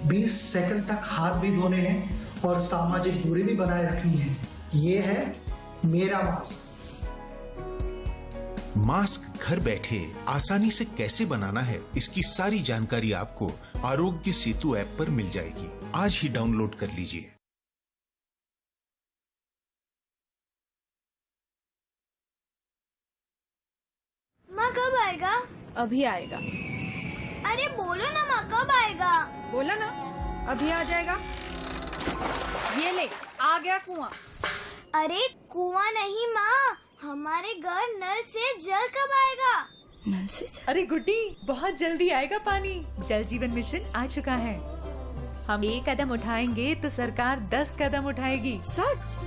20 second तक हाथ भी धोने हैं और सामाजिक दूरी भी बनाए रखनी है। ये है मेरा मास्क। मास्क घर बैठे आसानी से कैसे बनाना है, इसकी सारी जानकारी आपको आरोग्य सेतु ऐप पर मिल जाएगी। आज ही डाउनलोड कर लीजिए। माँ कब आएगा? अभी आएगा। अरे बोलो ना माँ, कब आएगा? बोला ना, अभी आ जाएगा। ये ले, आ गया कुआं। अरे कुआं नहीं माँ, हमारे घर नल से जल कब आएगा? नल से जल? अरे गुड्डी, बहुत जल्दी आएगा पानी। जल जीवन मिशन आ चुका है। हम 1 कदम उठाएंगे तो सरकार 10 कदम उठाएगी। सच?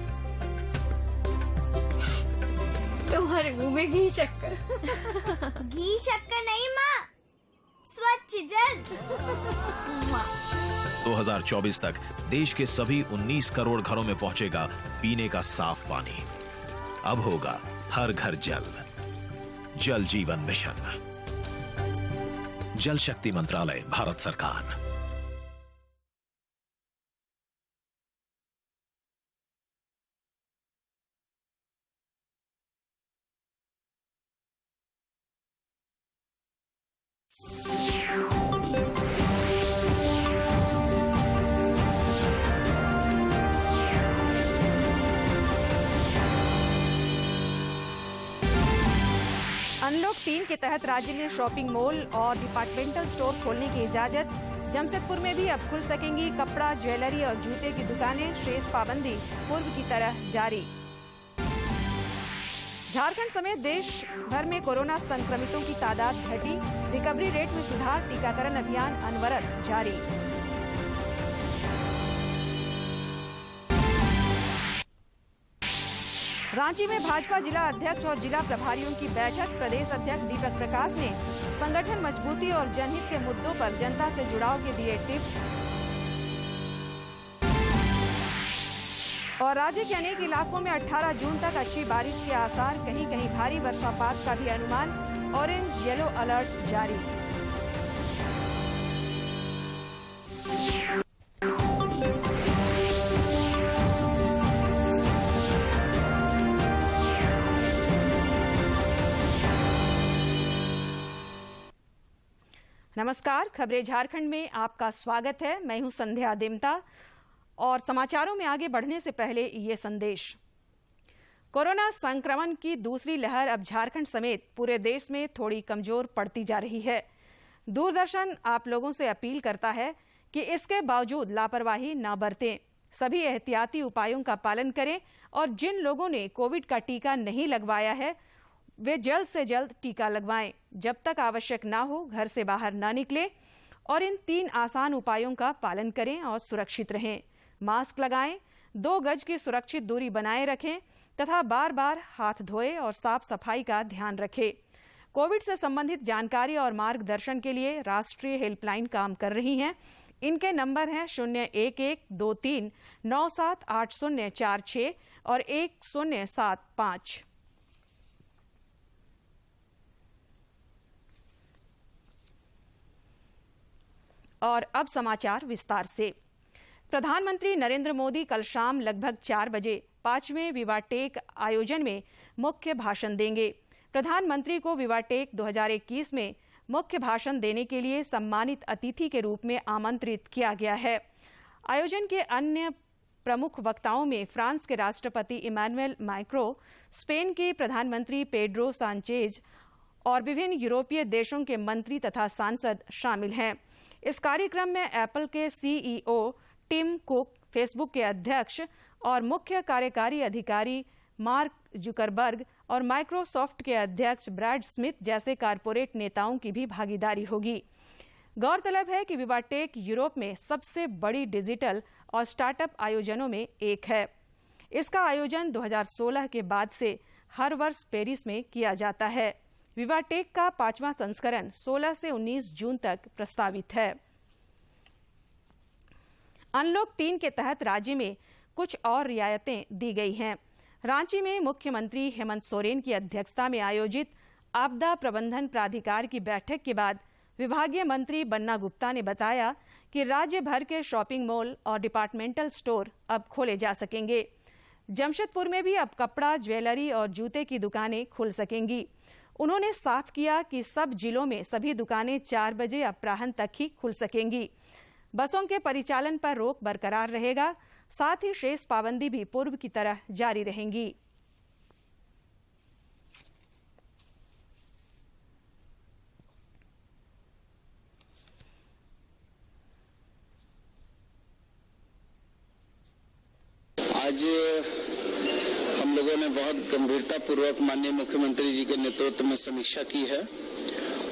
तुम्हारे मुंह में घी शक्कर। घी शक्कर नहीं माँ, स्वच्छ जल। 2024 तक देश के सभी 19 करोड़ घरों में पहुंचेगा पीने का साफ पानी। अब होगा हर घर जल। जल जीवन मिशन, जल शक्ति मंत्रालय, भारत सरकार। अनलॉक 3 के तहत राज्य में शॉपिंग मॉल और डिपार्टमेंटल स्टोर खोलने की इजाजत। जमशेदपुर में भी अब खुल सकेंगी कपड़ा, ज्वेलरी और जूते की दुकानें। शेष पाबंदी पूर्व की तरह जारी। झारखंड समेत देश भर में कोरोना संक्रमितों की तादाद घटी। रिकवरी रेट में सुधार। टीकाकरण अभियान अनवरत जारी। रांची में भाजपा जिला अध्यक्ष और जिला प्रभारियों की बैठक। प्रदेश अध्यक्ष दीपक प्रकाश ने संगठन मजबूती और जनहित के मुद्दों पर जनता से जुड़ाव के दिए टिप्स। और राज्य के अनेक इलाकों में 18 जून तक अच्छी बारिश के आसार। कहीं कहीं भारी वर्षापात का भी अनुमान। ऑरेंज येलो अलर्ट जारी। नमस्कार, खबरें झारखंड में आपका स्वागत है। मैं हूं संध्या देमता और समाचारों में आगे बढ़ने से पहले ये संदेश। कोरोना संक्रमण की दूसरी लहर अब झारखंड समेत पूरे देश में थोड़ी कमजोर पड़ती जा रही है। दूरदर्शन आप लोगों से अपील करता है कि इसके बावजूद लापरवाही न बरतें, सभी एहतियाती उपायों का पालन करें और जिन लोगों ने कोविड का टीका नहीं लगवाया है वे जल्द से जल्द टीका लगवाएं। जब तक आवश्यक ना हो घर से बाहर ना निकलें और इन 3 आसान उपायों का पालन करें और सुरक्षित रहें। मास्क लगाएं, 2 गज की सुरक्षित दूरी बनाए रखें तथा बार बार हाथ धोएं और साफ सफाई का ध्यान रखें। कोविड से संबंधित जानकारी और मार्गदर्शन के लिए राष्ट्रीय हेल्पलाइन काम कर रही हैं। इनके नंबर हैं 011239780046 और 1075। और अब समाचार विस्तार से। प्रधानमंत्री नरेंद्र मोदी कल शाम लगभग 4 बजे 5वें विवाटेक आयोजन में मुख्य भाषण देंगे। प्रधानमंत्री को विवाटेक 2021 में मुख्य भाषण देने के लिए सम्मानित अतिथि के रूप में आमंत्रित किया गया है। आयोजन के अन्य प्रमुख वक्ताओं में फ्रांस के राष्ट्रपति इमैनुअल मैक्रों, स्पेन के प्रधानमंत्री पेड्रो सांचेज और विभिन्न यूरोपीय देशों के मंत्री तथा सांसद शामिल हैं। इस कार्यक्रम में एप्पल के सीईओ टिम कुक, फेसबुक के अध्यक्ष और मुख्य कार्यकारी अधिकारी मार्क जुकरबर्ग और माइक्रोसॉफ्ट के अध्यक्ष ब्रैड स्मिथ जैसे कारपोरेट नेताओं की भी भागीदारी होगी। गौरतलब है कि विवाटेक यूरोप में सबसे बड़ी डिजिटल और स्टार्टअप आयोजनों में एक है। इसका आयोजन 2016 के बाद से हर वर्ष पेरिस में किया जाता है। विवाटेक का 5वां संस्करण 16 से 19 जून तक प्रस्तावित है। अनलॉक 3 के तहत राज्य में कुछ और रियायतें दी गई हैं। रांची में मुख्यमंत्री हेमंत सोरेन की अध्यक्षता में आयोजित आपदा प्रबंधन प्राधिकार की बैठक के बाद विभागीय मंत्री बन्ना गुप्ता ने बताया कि राज्य भर के शॉपिंग मॉल और डिपार्टमेंटल स्टोर अब खोले जा सकेंगे। जमशेदपुर में भी अब कपड़ा, ज्वेलरी और जूते की दुकानें खुल सकेंगी। उन्होंने साफ किया कि सब जिलों में सभी दुकानें 4 बजे अपराह्न तक ही खुल सकेंगी। बसों के परिचालन पर रोक बरकरार रहेगा, साथ ही शेष पाबंदी भी पूर्व की तरह जारी रहेंगी। आज हम लोगों ने बहुत गंभीरता पूर्वक माननीय मुख्यमंत्री जी के नेतृत्व में समीक्षा की है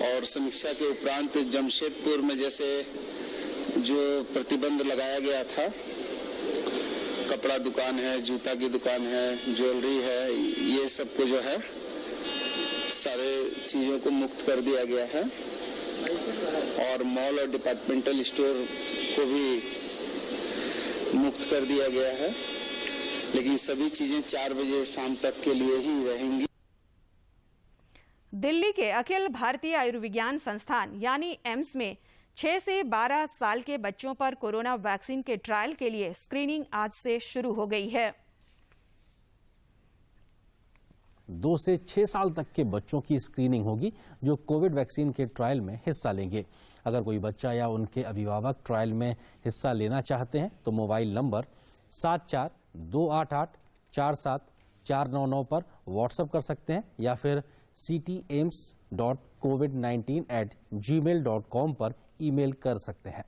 और समीक्षा के उपरांत जमशेदपुर में जैसे जो प्रतिबंध लगाया गया था, कपड़ा दुकान है, जूता की दुकान है, ज्वेलरी है, ये सबको जो है सारे चीजों को मुक्त कर दिया गया है और मॉल और डिपार्टमेंटल स्टोर को भी मुक्त कर दिया गया है, लेकिन सभी चीजें 4 बजे शाम तक के लिए ही रहेंगी। दिल्ली के अखिल भारतीय आयुर्विज्ञान संस्थान यानी एम्स में 6 से 12 साल के बच्चों पर कोरोना वैक्सीन के ट्रायल के लिए स्क्रीनिंग आज से शुरू हो गई है। 2 से 6 साल तक के बच्चों की स्क्रीनिंग होगी जो कोविड वैक्सीन के ट्रायल में हिस्सा लेंगे। अगर कोई बच्चा या उनके अभिभावक ट्रायल में हिस्सा लेना चाहते हैं तो मोबाइल नंबर 7428847499 पर व्हाट्सएप कर सकते हैं या फिर ctaims.covid19@gmail.com पर ईमेल कर सकते हैं।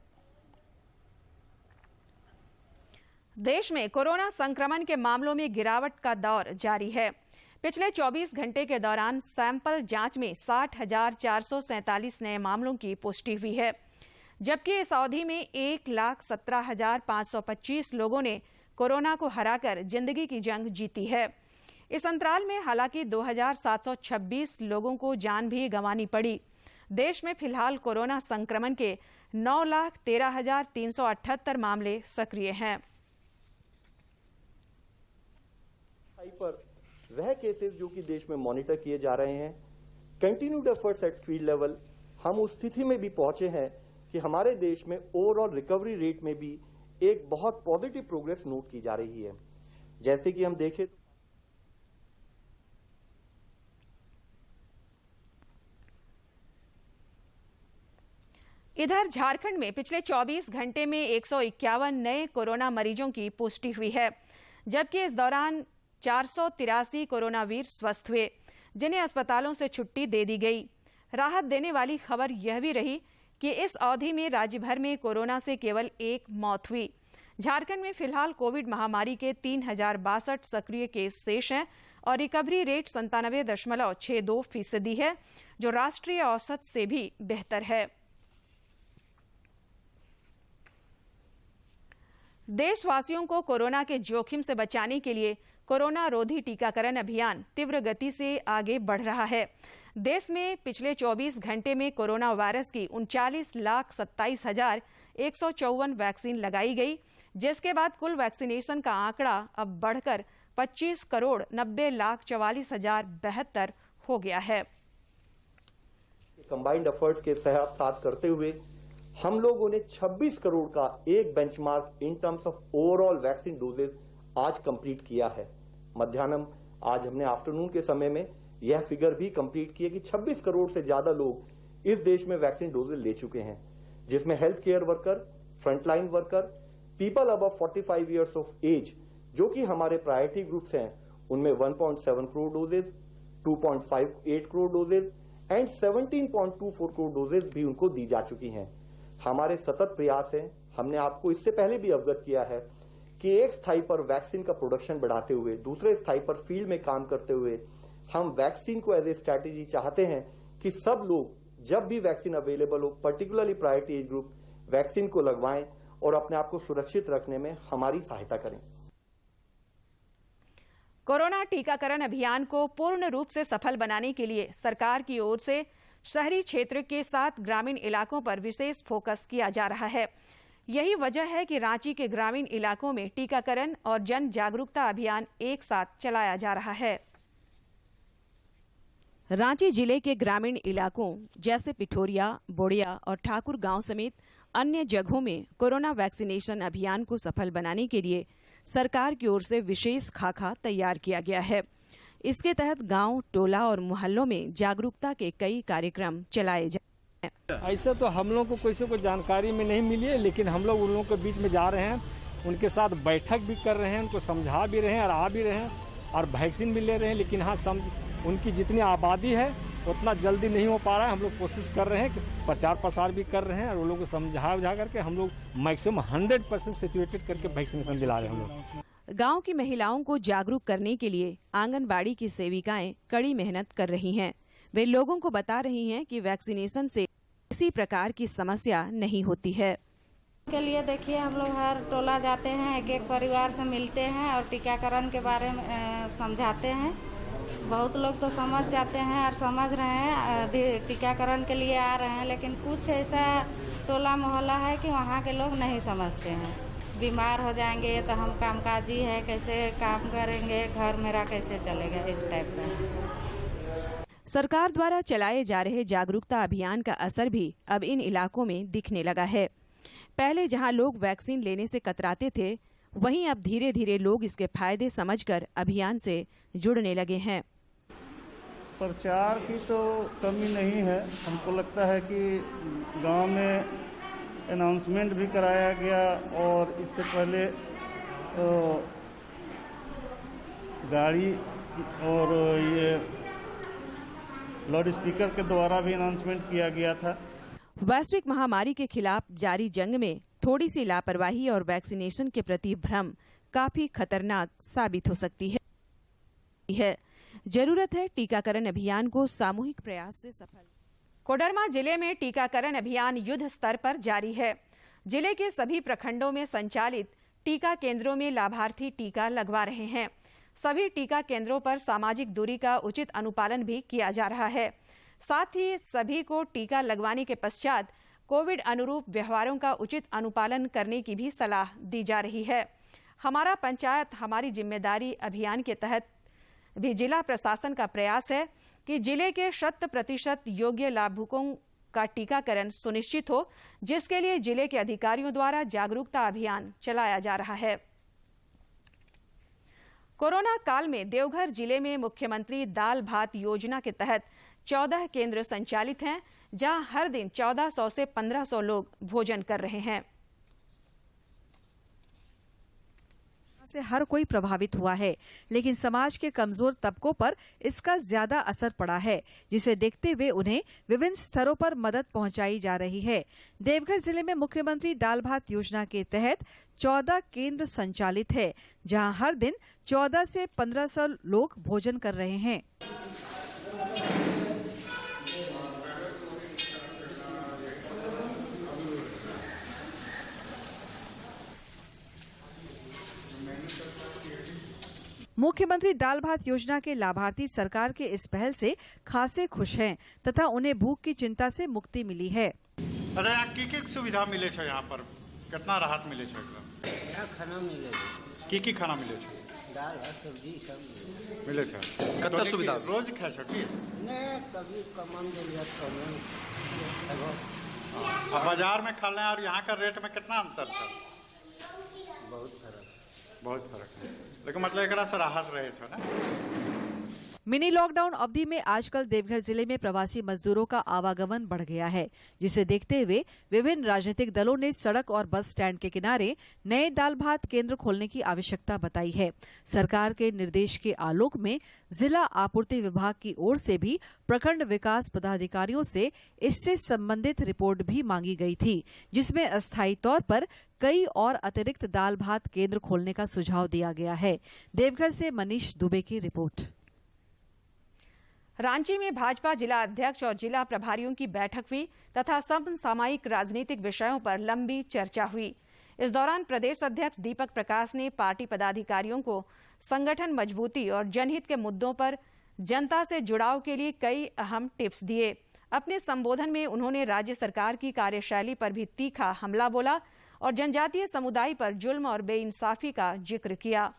देश में कोरोना संक्रमण के मामलों में गिरावट का दौर जारी है। पिछले 24 घंटे के दौरान सैंपल जांच में 60,447 नए मामलों की पुष्टि हुई है, जबकि इस अवधि में 1,17,525 लोगों ने कोरोना को हराकर जिंदगी की जंग जीती है। इस अंतराल में हालांकि 2,726 लोगों को जान भी गंवानी पड़ी। देश में फिलहाल कोरोना संक्रमण के 9,13,378 मामले सक्रिय हैं। पर वह केसेस जो कि देश में मॉनिटर किए जा रहे हैं, continued efforts eight field level, हम उस स्थिति में भी पहुंचे हैं कि हमारे देश में ओवरऑल रिकवरी रेट में भी एक बहुत पॉजिटिव प्रोग्रेस नोट की जा रही है। जैसे कि हम देखें इधर झारखंड में पिछले 24 घंटे में 151 नए कोरोना मरीजों की पुष्टि हुई है, जबकि इस दौरान 483 कोरोना वीर स्वस्थ हुए, जिन्हें अस्पतालों से छुट्टी दे दी गई। राहत देने वाली खबर यह भी रही कि इस अवधि में राज्य भर में कोरोना से केवल 1 मौत हुई। झारखंड में फिलहाल कोविड महामारी के 3,062 सक्रिय केस शेष हैं और रिकवरी रेट 97.62% है, जो राष्ट्रीय औसत से भी बेहतर है। देशवासियों को कोरोना के जोखिम से बचाने के लिए कोरोना रोधी टीकाकरण अभियान तीव्र गति से आगे बढ़ रहा है। देश में पिछले 24 घंटे में कोरोना वायरस की 39,27,154 वैक्सीन लगाई गई, जिसके बाद कुल वैक्सीनेशन का आंकड़ा अब बढ़कर 25,90,44,072 हो गया है। कंबाइंड एफर्ट्स के साथ करते हुए हम लोगों ने 26 करोड़ का एक benchmark in terms of overall vaccine doses आज कंप्लीट किया है। मध्याह्न आज हमने आफ्टरनून के समय में यह फिगर भी कंप्लीट किया कि 26 करोड़ से ज्यादा लोग इस देश में वैक्सीन डोजेज ले चुके हैं, जिसमें health care worker, frontline worker, people above 45 years of age जो कि हमारे प्रायोरिटी ग्रुप्स हैं, उनमें 1.7 crore doses, 2.58 crore doses and 17.24 crore doses भी उनको दी जा चुकी हैं। हमारे सतत प्रयास है, हमने आपको इससे पहले भी अवगत किया है कि एक स्थाई पर वैक्सीन का प्रोडक्शन बढ़ाते हुए दूसरे स्थाई पर फील्ड में काम करते हुए हम वैक्सीन को एज ए स्ट्रैटेजी चाहते हैं कि सब लोग जब भी वैक्सीन अवेलेबल हो, particularly priority age group, vaccine को लगवाएं और अपने आप को सुरक्षित रखने में हमारी सहायता करें। कोरोना टीकाकरण अभियान को पूर्ण रूप से सफल बनाने के लिए सरकार की ओर से शहरी क्षेत्र के साथ ग्रामीण इलाकों पर विशेष फोकस किया जा रहा है। यही वजह है कि रांची के ग्रामीण इलाकों में टीकाकरण और जन जागरूकता अभियान एक साथ चलाया जा रहा है। रांची जिले के ग्रामीण इलाकों जैसे पिठोरिया, बोड़िया और ठाकुर गांव समेत अन्य जगहों में कोरोना वैक्सीनेशन अभियान को सफल बनाने के लिए सरकार की ओर से विशेष खाका तैयार किया गया है। इसके तहत गांव, टोला और मोहल्लों में जागरूकता के कई कार्यक्रम चलाए जा रहे हैं। ऐसे तो हम लोग को कोई जानकारी में नहीं मिली है, लेकिन हम लोग उन लोगों के बीच में जा रहे हैं, उनके साथ बैठक भी कर रहे हैं, उनको समझा भी रहे हैं और आ भी रहे हैं और वैक्सीन भी ले रहे हैं। लेकिन हाँ, उनकी जितनी आबादी है उतना जल्दी नहीं हो पा रहा है। हम लोग कोशिश कर रहे हैं, प्रचार प्रसार भी कर रहे हैं और उन लोगों को समझा करके हम लोग मैक्सिमम 100% सिचुएटेड करके वैक्सीनेशन दिला रहे हैं। हम लोग गांव की महिलाओं को जागरूक करने के लिए आंगनबाड़ी की सेविकाएं कड़ी मेहनत कर रही हैं। वे लोगों को बता रही हैं कि वैक्सीनेशन से किसी प्रकार की समस्या नहीं होती है। के लिए देखिए, हम लोग हर टोला जाते हैं, एक एक परिवार से मिलते हैं और टीकाकरण के बारे में समझाते हैं। बहुत लोग तो समझ जाते हैं और समझ रहे हैं, टीकाकरण के लिए आ रहे हैं, लेकिन कुछ ऐसा टोला मोहल्ला है कि वहाँ के लोग नहीं समझते हैं। बीमार हो जाएंगे तो हम कामकाजी है, कैसे काम करेंगे, घर मेरा कैसे चलेगा, इस टाइप का। सरकार द्वारा चलाए जा रहे जागरूकता अभियान का असर भी अब इन इलाकों में दिखने लगा है। पहले जहां लोग वैक्सीन लेने से कतराते थे, वहीं अब धीरे धीरे लोग इसके फायदे समझकर अभियान से जुड़ने लगे हैं। प्रचार की तो कमी नहीं है। हमको लगता है कि गांव में अनाउंसमेंट भी कराया गया और इससे पहले गाड़ी और ये लाउड स्पीकर के द्वारा भी अनाउंसमेंट किया गया था। वैश्विक महामारी के खिलाफ जारी जंग में थोड़ी सी लापरवाही और वैक्सीनेशन के प्रति भ्रम काफी खतरनाक साबित हो सकती है। जरूरत है टीकाकरण अभियान को सामूहिक प्रयास से सफल। कोडरमा जिले में टीकाकरण अभियान युद्ध स्तर पर जारी है। जिले के सभी प्रखंडों में संचालित टीका केंद्रों में लाभार्थी टीका लगवा रहे हैं। सभी टीका केंद्रों पर सामाजिक दूरी का उचित अनुपालन भी किया जा रहा है। साथ ही सभी को टीका लगवाने के पश्चात कोविड अनुरूप व्यवहारों का उचित अनुपालन करने की भी सलाह दी जा रही है। हमारा पंचायत हमारी जिम्मेदारी अभियान के तहत भी जिला प्रशासन का प्रयास है कि जिले के 100% योग्य लाभुकों का टीकाकरण सुनिश्चित हो, जिसके लिए जिले के अधिकारियों द्वारा जागरूकता अभियान चलाया जा रहा है। कोरोना काल में देवघर जिले में मुख्यमंत्री दाल भात योजना के तहत 14 केंद्र संचालित हैं, जहां हर दिन 1400 से 1500 लोग भोजन कर रहे हैं। से हर कोई प्रभावित हुआ है, लेकिन समाज के कमजोर तबकों पर इसका ज्यादा असर पड़ा है, जिसे देखते हुए उन्हें विभिन्न स्तरों पर मदद पहुंचाई जा रही है। देवघर जिले में मुख्यमंत्री दाल भात योजना के तहत 14 केंद्र संचालित है, जहां हर दिन 14 से 1500 लोग भोजन कर रहे हैं। मुख्यमंत्री दाल भात योजना के लाभार्थी सरकार के इस पहल से खासे खुश हैं तथा उन्हें भूख की चिंता से मुक्ति मिली है। अरे की सुविधा मिले छे यहाँ पर, कितना राहत मिले छे? यहाँ खाना मिले की खाना मिले छे? दाल भात सब्जी सब मिले छे। कितना सुविधा रोज खाए छे की? नहीं, कभी कमान दिया तो बाजार में खाने और यहाँ का रेट में कितना अंतर था? बहुत फर्क है, लेकिन मतलब एक से राहत रहे थे ना। मिनी लॉकडाउन अवधि में आजकल देवघर जिले में प्रवासी मजदूरों का आवागमन बढ़ गया है, जिसे देखते हुए विभिन्न राजनीतिक दलों ने सड़क और बस स्टैंड के किनारे नए दाल भात केंद्र खोलने की आवश्यकता बताई है। सरकार के निर्देश के आलोक में जिला आपूर्ति विभाग की ओर से भी प्रखंड विकास पदाधिकारियों से इससे संबंधित रिपोर्ट भी मांगी गई थी, जिसमें अस्थायी तौर पर कई और अतिरिक्त दाल भात केंद्र खोलने का सुझाव दिया गया है। देवघर से मनीष दुबे की रिपोर्ट। रांची में भाजपा जिला अध्यक्ष और जिला प्रभारियों की बैठक हुई तथा समसामयिक राजनीतिक विषयों पर लंबी चर्चा हुई। इस दौरान प्रदेश अध्यक्ष दीपक प्रकाश ने पार्टी पदाधिकारियों को संगठन मजबूती और जनहित के मुद्दों पर जनता से जुड़ाव के लिए कई अहम टिप्स दिए। अपने संबोधन में उन्होंने राज्य सरकार की कार्यशैली पर भी तीखा हमला बोला और जनजातीय समुदाय पर जुल्म और बेइंसाफी का जिक्र किया।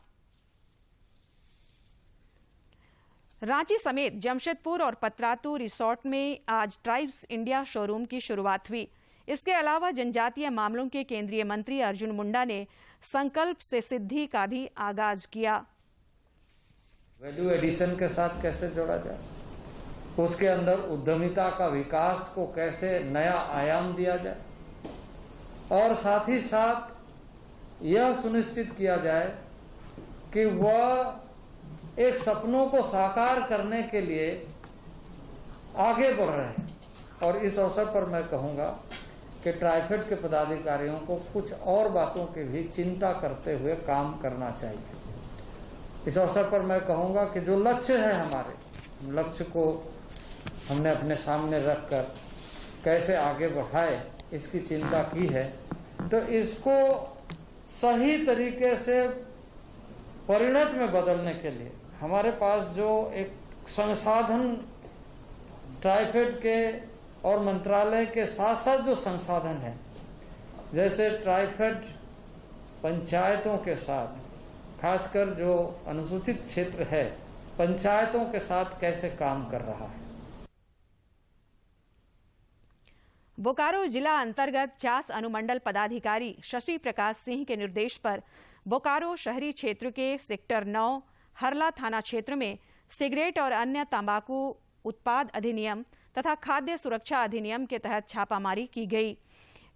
रांची समेत जमशेदपुर और पतरातू रिसोर्ट में आज ट्राइब्स इंडिया शोरूम की शुरुआत हुई। इसके अलावा जनजातीय मामलों के केंद्रीय मंत्री अर्जुन मुंडा ने संकल्प से सिद्धि का भी आगाज किया। वैल्यू एडिशन के साथ कैसे जोड़ा जाए, उसके अंदर उद्यमिता का विकास को कैसे नया आयाम दिया जाए, और साथ ही साथ यह सुनिश्चित किया जाए कि वह एक सपनों को साकार करने के लिए आगे बढ़ रहे हैं। और इस अवसर पर मैं कहूंगा कि ट्राइफेड के पदाधिकारियों को कुछ और बातों की भी चिंता करते हुए काम करना चाहिए। इस अवसर पर मैं कहूंगा कि जो लक्ष्य है हमारे, लक्ष्य को हमने अपने सामने रखकर कैसे आगे बढ़ाए इसकी चिंता की है, तो इसको सही तरीके से परिणत में बदलने के लिए हमारे पास जो एक संसाधन ट्राइफेड के और मंत्रालय के साथ साथ जो संसाधन है, जैसे ट्राइफेड पंचायतों के साथ, खासकर जो अनुसूचित क्षेत्र है, पंचायतों के साथ कैसे काम कर रहा है। बोकारो जिला अंतर्गत चास अनुमंडल पदाधिकारी शशि प्रकाश सिंह के निर्देश पर बोकारो शहरी क्षेत्र के सेक्टर 9 हरला थाना क्षेत्र में सिगरेट और अन्य तंबाकू उत्पाद अधिनियम तथा खाद्य सुरक्षा अधिनियम के तहत छापामारी की गई।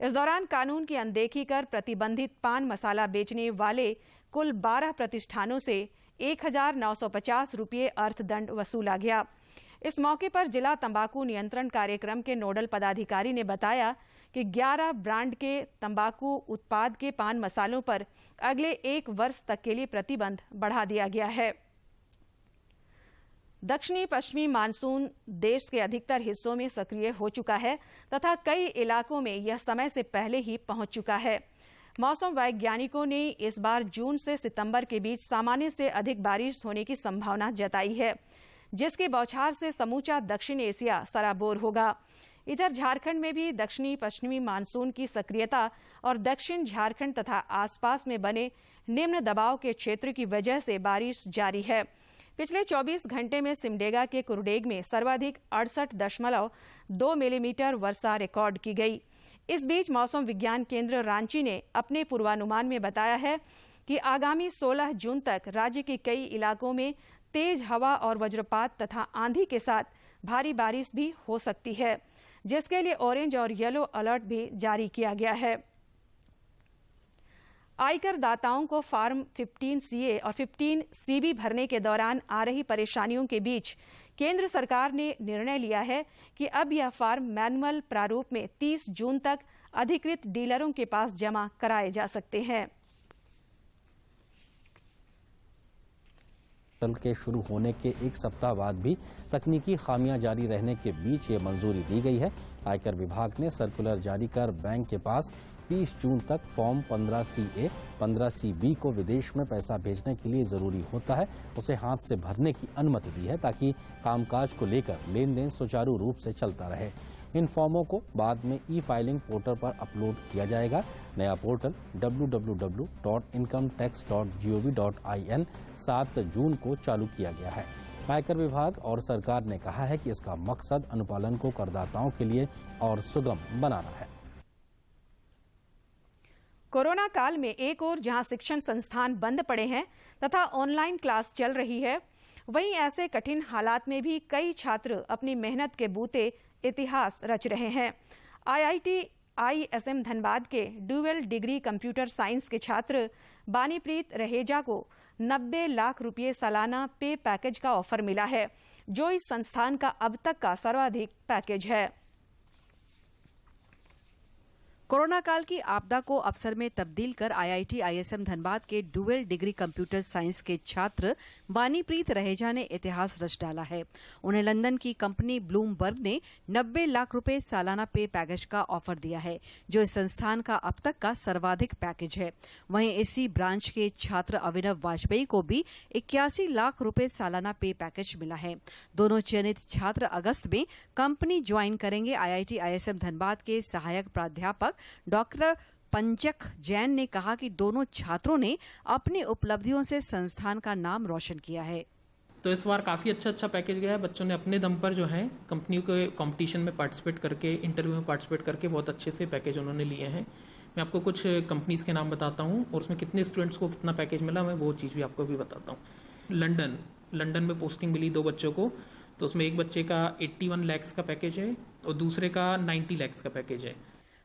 इस दौरान कानून की अनदेखी कर प्रतिबंधित पान मसाला बेचने वाले कुल 12 प्रतिष्ठानों से 1950 रुपये अर्थदंड वसूला गया। इस मौके पर जिला तंबाकू नियंत्रण कार्यक्रम के नोडल पदाधिकारी ने बताया कि 11 ब्रांड के तंबाकू उत्पाद के पान मसालों पर अगले 1 वर्ष तक के लिए प्रतिबंध बढ़ा दिया गया है। दक्षिणी पश्चिमी मानसून देश के अधिकतर हिस्सों में सक्रिय हो चुका है तथा कई इलाकों में यह समय से पहले ही पहुंच चुका है। मौसम वैज्ञानिकों ने इस बार जून से सितंबर के बीच सामान्य से अधिक बारिश होने की संभावना जताई है, जिसके बौछार से समूचा दक्षिण एशिया सराबोर होगा। इधर झारखंड में भी दक्षिणी पश्चिमी मानसून की सक्रियता और दक्षिण झारखंड तथा आसपास में बने निम्न दबाव के क्षेत्र की वजह से बारिश जारी है। पिछले 24 घंटे में सिमडेगा के कुरडेग में सर्वाधिक 68.2 मिलीमीटर वर्षा रिकॉर्ड की गई। इस बीच मौसम विज्ञान केंद्र रांची ने अपने पूर्वानुमान में बताया है कि आगामी 16 जून तक राज्य के कई इलाकों में तेज हवा और वज्रपात तथा आंधी के साथ भारी बारिश भी हो सकती है, जिसके लिए ऑरेंज और येलो अलर्ट भी जारी किया गया है। आयकर दाताओं को फॉर्म 15CA और 15CB भरने के दौरान आ रही परेशानियों के बीच केंद्र सरकार ने निर्णय लिया है कि अब यह फॉर्म मैनुअल प्रारूप में 30 जून तक अधिकृत डीलरों के पास जमा कराए जा सकते हैं। के शुरू होने के 1 सप्ताह बाद भी तकनीकी खामियां जारी रहने के बीच ये मंजूरी दी गई है। आयकर विभाग ने सर्कुलर जारी कर बैंक के पास 30 जून तक फॉर्म 15CA, 15CB को विदेश में पैसा भेजने के लिए जरूरी होता है, उसे हाथ से भरने की अनुमति दी है ताकि कामकाज को लेकर लेन देन सुचारू रूप से चलता रहे। इन फॉर्मों को बाद में ई-फाइलिंग पोर्टल पर अपलोड किया जाएगा। नया पोर्टल www.incometax.gov.in 7 जून को चालू किया गया है। आयकर विभाग और सरकार ने कहा है कि इसका मकसद अनुपालन को करदाताओं के लिए और सुगम बनाना है। कोरोना काल में एक ओर जहां शिक्षण संस्थान बंद पड़े हैं तथा ऑनलाइन क्लास चल रही है, वहीं ऐसे कठिन हालात में भी कई छात्र अपनी मेहनत के बूते इतिहास रच रहे हैं। IIT ISM धनबाद के ड्यूअल डिग्री कंप्यूटर साइंस के छात्र बानीप्रीत रहेजा को 90 लाख रुपए सालाना पे पैकेज का ऑफर मिला है, जो इस संस्थान का अब तक का सर्वाधिक पैकेज है। कोरोना काल की आपदा को अवसर में तब्दील कर IIT ISM धनबाद के डुअल डिग्री कंप्यूटर साइंस के छात्र बानीप्रीत रहेजा ने इतिहास रच डाला है। उन्हें लंदन की कंपनी ब्लूमबर्ग ने 90 लाख रुपए सालाना पे पैकेज का ऑफर दिया है, जो इस संस्थान का अब तक का सर्वाधिक पैकेज है। वहीं इसी ब्रांच के छात्र अभिनव वाजपेयी को भी 81 लाख रुपए सालाना पे पैकेज मिला है। दोनों चयनित छात्र अगस्त में कंपनी ज्वाइन करेंगे। IIT ISM धनबाद के सहायक प्राध्यापक डॉक्टर पंचक जैन ने कहा कि दोनों छात्रों ने अपनी उपलब्धियों से संस्थान का नाम रोशन किया है। तो इस बार काफ़ी अच्छा पैकेज गया है। बच्चों ने अपने दम पर जो है कंपनियों के कंपटीशन में पार्टिसिपेट करके, इंटरव्यू में पार्टिसिपेट करके बहुत अच्छे से पैकेज उन्होंने लिए हैं। मैं आपको कुछ कंपनीज के नाम बताता हूँ और उसमें कितने स्टूडेंट्स को कितना पैकेज मिला, मैं वो चीज़ भी आपको भी बताता हूँ। लंदन में पोस्टिंग मिली 2 बच्चों को, तो उसमें एक बच्चे का 81 लाख का पैकेज है और दूसरे का 90 लाख का पैकेज है।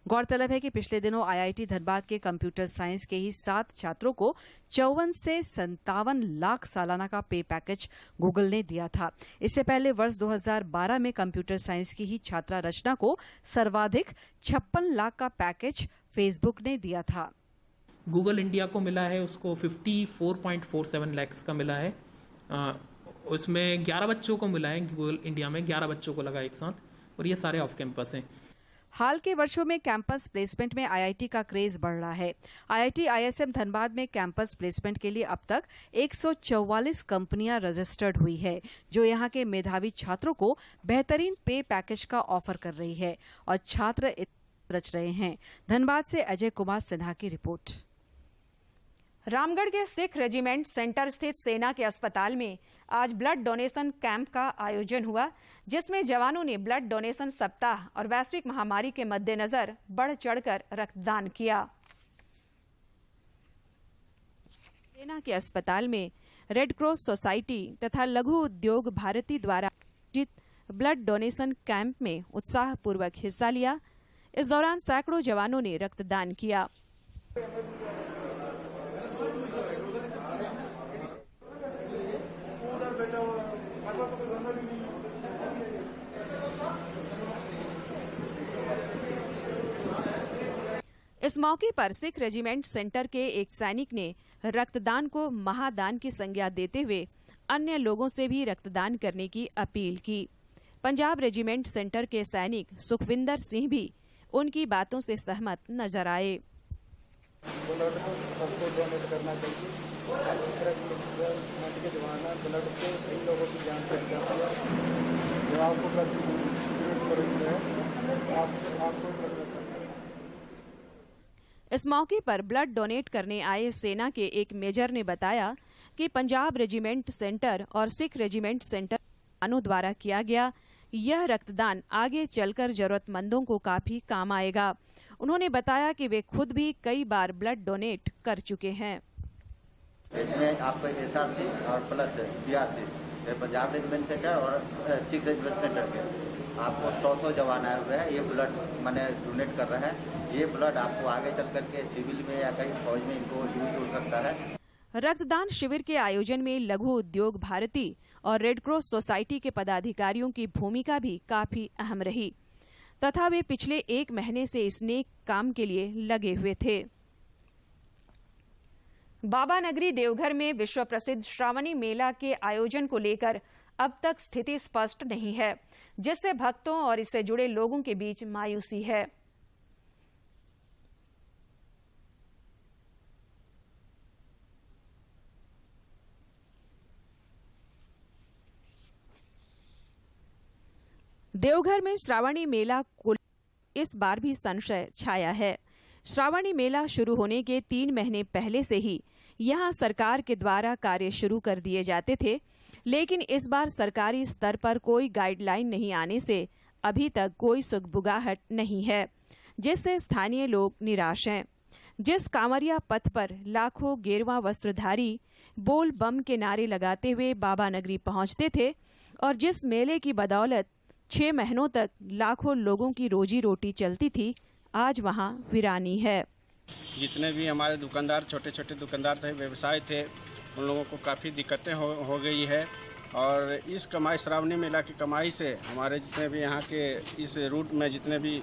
गौरतलब है कि पिछले दिनों आईआईटी धनबाद के कंप्यूटर साइंस के ही 7 छात्रों को 54 से 57 लाख सालाना का पे पैकेज गूगल ने दिया था। इससे पहले वर्ष 2012 में कंप्यूटर साइंस की ही छात्रा रचना को सर्वाधिक 56 लाख का पैकेज फेसबुक ने दिया था। गूगल इंडिया को मिला है, उसको 54.47 लाख का मिला है। उसमें 11 बच्चों को मिला है, गूगल इंडिया में 11 बच्चों को लगा एक साथ, और ये सारे ऑफ कैंपस हैं। हाल के वर्षों में कैंपस प्लेसमेंट में आईआईटी का क्रेज बढ़ रहा है। आईआईटी आईएसएम धनबाद में कैंपस प्लेसमेंट के लिए अब तक 144 कंपनियां रजिस्टर्ड हुई है, जो यहां के मेधावी छात्रों को बेहतरीन पे पैकेज का ऑफर कर रही है और छात्र रच रहे हैं। धनबाद से अजय कुमार सिन्हा की रिपोर्ट। रामगढ़ के सिख रेजिमेंट सेंटर स्थित सेना के अस्पताल में आज ब्लड डोनेशन कैंप का आयोजन हुआ, जिसमें जवानों ने ब्लड डोनेशन सप्ताह और वैश्विक महामारी के मद्देनजर बढ़ चढ़कर रक्तदान किया। सेना के अस्पताल में रेड क्रॉस सोसाइटी तथा लघु उद्योग भारती द्वारा आयोजित ब्लड डोनेशन कैंप में उत्साहपूर्वक हिस्सा लिया। इस दौरान सैकड़ों जवानों ने रक्तदान किया। इस मौके पर सिख रेजिमेंट सेंटर के एक सैनिक ने रक्तदान को महादान की संज्ञा देते हुए अन्य लोगों से भी रक्तदान करने की अपील की। पंजाब रेजिमेंट सेंटर के सैनिक सुखविंदर सिंह भी उनकी बातों से सहमत नजर आए। ब्लड को सबको डोनेट करना चाहिए। ब्लड से कई लोगों की जान बच जाती है। जो आपको ब्लड आपको इस मौके पर ब्लड डोनेट करने आए सेना के एक मेजर ने बताया कि पंजाब रेजिमेंट सेंटर और सिख रेजिमेंट सेंटर जवानों द्वारा किया गया यह रक्तदान आगे चलकर जरूरतमंदों को काफी काम आएगा। उन्होंने बताया कि वे खुद भी कई बार ब्लड डोनेट कर चुके हैं। इसमें आपको एसआरसी और plus BRC Punjab regiment centre और सिख रेजिमेंट सेंटर के आपको 100 जवान आए हुए हैं। ये ब्लड मैंने डोनेट कर रहे हैं। ये ब्लड आपको आगे चल करके सिविल में या कहीं फौज में इनको यूज हो सकता है। रक्तदान शिविर के आयोजन में लघु उद्योग भारती और रेड क्रॉस सोसाइटी के पदाधिकारियों की भूमिका भी काफी अहम रही तथा वे पिछले 1 महीने से इस नेक काम के लिए लगे हुए थे। बाबा नगरी देवघर में विश्व प्रसिद्ध श्रावणी मेला के आयोजन को लेकर अब तक स्थिति स्पष्ट नहीं है, जिससे भक्तों और इससे जुड़े लोगों के बीच मायूसी है। देवघर में श्रावणी मेला को इस बार भी संशय छाया है। श्रावणी मेला शुरू होने के 3 महीने पहले से ही यहां सरकार के द्वारा कार्य शुरू कर दिए जाते थे, लेकिन इस बार सरकारी स्तर पर कोई गाइडलाइन नहीं आने से अभी तक कोई सुगबुगाहट नहीं है, जिससे स्थानीय लोग निराश हैं। जिस कांवरिया पथ पर लाखों गेरुआ वस्त्रधारी बोल बम के नारे लगाते हुए बाबा नगरी पहुंचते थे और जिस मेले की बदौलत 6 महीनों तक लाखों लोगों की रोजी रोटी चलती थी, आज वहां वीरानी है। जितने भी हमारे दुकानदार, छोटे छोटे दुकानदार थे, व्यवसाय थे, उन लोगों को काफ़ी दिक्कतें हो गई है। और इस कमाई, श्रावणी मेला की कमाई से हमारे जितने भी यहाँ के इस रूट में जितने भी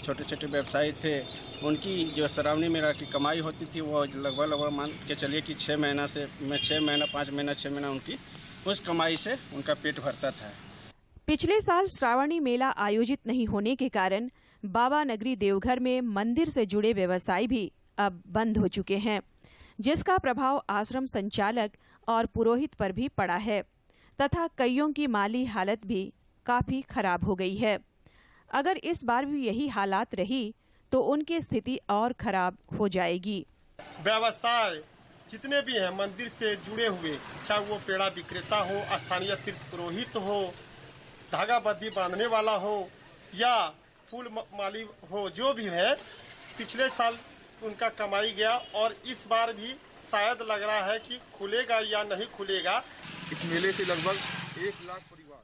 छोटे छोटे व्यवसायी थे, उनकी जो श्रावणी मेला की कमाई होती थी वो लगभग मान के चलिए कि 6 महीना से 6 महीना 5 महीना 6 महीना उनकी उस कमाई से उनका पेट भरता था। पिछले साल श्रावणी मेला आयोजित नहीं होने के कारण बाबा नगरी देवघर में मंदिर से जुड़े व्यवसाय भी अब बंद हो चुके हैं, जिसका प्रभाव आश्रम संचालक और पुरोहित पर भी पड़ा है तथा कईयों की माली हालत भी काफी खराब हो गई है। अगर इस बार भी यही हालात रही तो उनकी स्थिति और खराब हो जाएगी। व्यवसाय जितने भी हैं मंदिर से जुड़े हुए, चाहे वो पेड़ा विक्रेता हो, स्थानीय तीर्थ पुरोहित हो, धागा बद्धी बांधने वाला हो या फूल माली हो, जो भी है, पिछले साल उनका कमाई गया और इस बार भी शायद लग रहा है कि खुलेगा या नहीं खुलेगा। इस मेले से लगभग 1 लाख परिवार।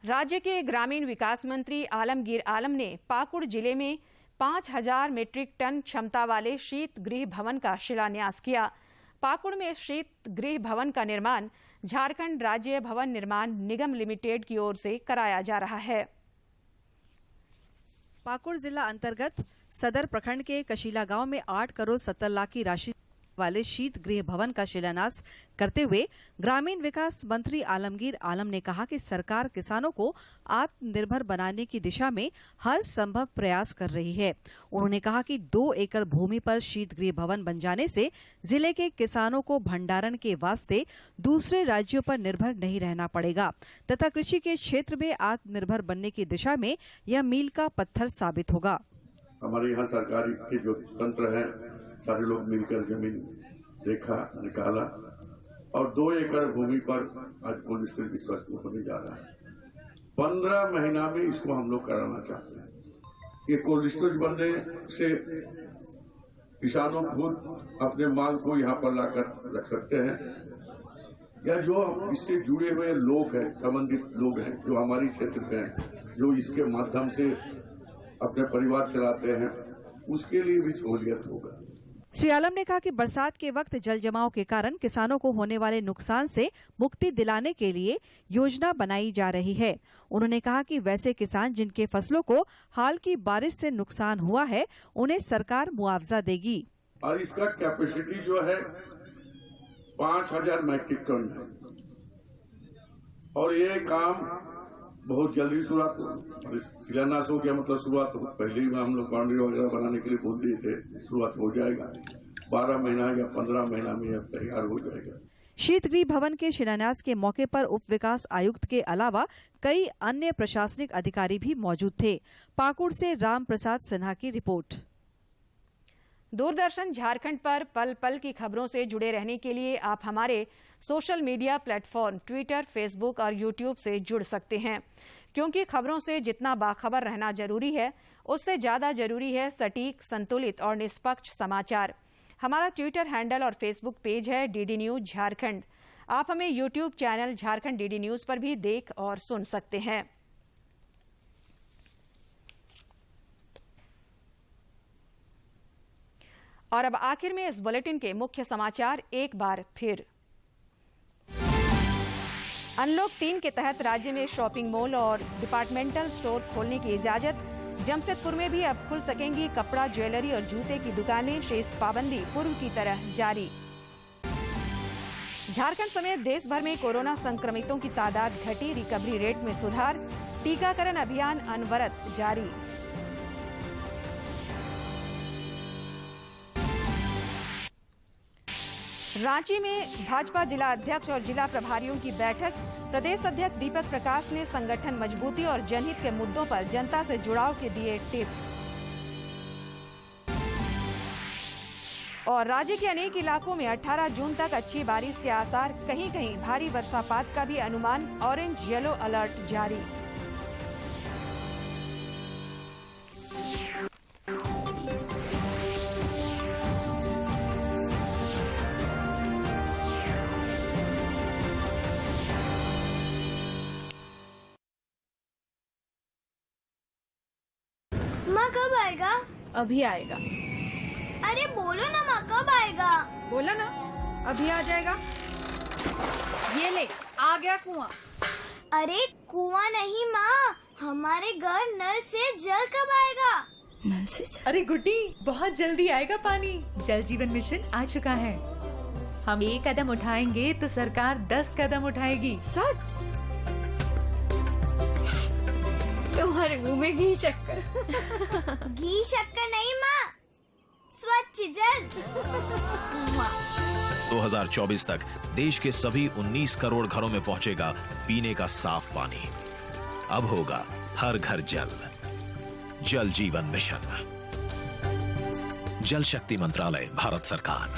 राज्य के ग्रामीण विकास मंत्री आलमगीर आलम ने पाकुड़ जिले में 5000 मीट्रिक टन क्षमता वाले शीत गृह भवन का शिलान्यास किया। पाकुड़ में शीत गृह भवन का निर्माण झारखंड राज्य भवन निर्माण निगम लिमिटेड की ओर से कराया जा रहा है। पाकुड़ जिला अंतर्गत सदर प्रखंड के कशीला गांव में 8 करोड़ 70 लाख की राशि वाले शीत गृह भवन का शिलान्यास करते हुए ग्रामीण विकास मंत्री आलमगीर आलम ने कहा कि सरकार किसानों को आत्मनिर्भर बनाने की दिशा में हर संभव प्रयास कर रही है। उन्होंने कहा कि 2 एकड़ भूमि पर शीत गृह भवन बन जाने से जिले के किसानों को भंडारण के वास्ते दूसरे राज्यों पर निर्भर नहीं रहना पड़ेगा तथा कृषि के क्षेत्र में आत्मनिर्भर बनने की दिशा में यह मील का पत्थर साबित होगा। हमारे यहाँ सरकारी के जो तंत्र है, सारे लोग मिलकर जमीन देखा, निकाला और 2 एकड़ भूमि पर आज कोल्ड स्टोरेज की होने जा रहा है। 15 महीना में इसको हम लोग कराना चाहते हैं। ये कोल्ड स्टोरेज बनने से किसानों खुद अपने माल को यहाँ पर लाकर रख सकते हैं या जो इससे जुड़े हुए लोग हैं, संबंधित लोग हैं जो हमारी क्षेत्र के हैं, जो इसके माध्यम से अपने परिवार चलाते हैं, उसके लिए भी सहूलियत होगा। श्री आलम ने कहा कि बरसात के वक्त जल जमाव के कारण किसानों को होने वाले नुकसान से मुक्ति दिलाने के लिए योजना बनाई जा रही है। उन्होंने कहा कि वैसे किसान जिनके फसलों को हाल की बारिश से नुकसान हुआ है, उन्हें सरकार मुआवजा देगी। और इसका कैपेसिटी जो है 5000 मैट्रिक टन है और ये काम बहुत जल्दी शुरुआत शिलान्यास हो गया, मतलब शुरुआत पहले ही हम लोग बाउंड्री वगैरह बनाने के लिए बोल दिए थे, शुरुआत हो जाएगा। 12 महीना या 15 महीना में यह तैयार हो जाएगा। शीत गृह भवन के शिलान्यास के मौके पर उप विकास आयुक्त के अलावा कई अन्य प्रशासनिक अधिकारी भी मौजूद थे। पाकुड़ से राम प्रसाद सिन्हा की रिपोर्ट। दूरदर्शन झारखंड पर पल पल की खबरों से जुड़े रहने के लिए आप हमारे social media platform Twitter, Facebook और यूट्यूब से जुड़ सकते हैं, क्योंकि खबरों से जितना बाखबर रहना जरूरी है, उससे ज्यादा जरूरी है सटीक, संतुलित और निष्पक्ष समाचार। हमारा ट्विटर हैंडल और फेसबुक पेज है डीडी न्यूज झारखंड। आप हमें YouTube channel Jharkhand DD news पर भी देख और सुन सकते हैं। और अब आखिर में इस बुलेटिन के मुख्य समाचार एक बार फिर। अनलॉक 3 के तहत राज्य में शॉपिंग मॉल और डिपार्टमेंटल स्टोर खोलने की इजाजत। जमशेदपुर में भी अब खुल सकेंगी कपड़ा, ज्वेलरी और जूते की दुकानें। शेष पाबंदी पूर्व की तरह जारी। झारखंड समेत देश भर में कोरोना संक्रमितों की तादाद घटी, रिकवरी रेट में सुधार। टीकाकरण अभियान अनवरत जारी। रांची में भाजपा जिला अध्यक्ष और जिला प्रभारियों की बैठक। प्रदेश अध्यक्ष दीपक प्रकाश ने संगठन मजबूती और जनहित के मुद्दों पर जनता से जुड़ाव के दिए टिप्स। और राज्य के अनेक इलाकों में 18 जून तक अच्छी बारिश के आसार, कहीं कहीं भारी वर्षापात का भी अनुमान। ऑरेंज येलो अलर्ट जारी। माँ कब आएगा? अभी आएगा। अरे बोलो ना माँ, कब आएगा? बोला ना, अभी आ जाएगा। ये ले, आ गया कुआं। अरे कुआं नहीं माँ, हमारे घर नल से जल कब आएगा? नल से जल? अरे गुड्डी, बहुत जल्दी आएगा पानी। जल जीवन मिशन आ चुका है। हम 1 कदम उठाएंगे तो सरकार 10 कदम उठाएगी। सच? तुम्हारे मुंह में घी शक्कर। घी शक्कर नहीं माँ, स्वच्छ जल। 2024 तक देश के सभी 19 करोड़ घरों में पहुंचेगा पीने का साफ पानी। अब होगा हर घर जल। जल जीवन मिशन। जल शक्ति मंत्रालय, भारत सरकार।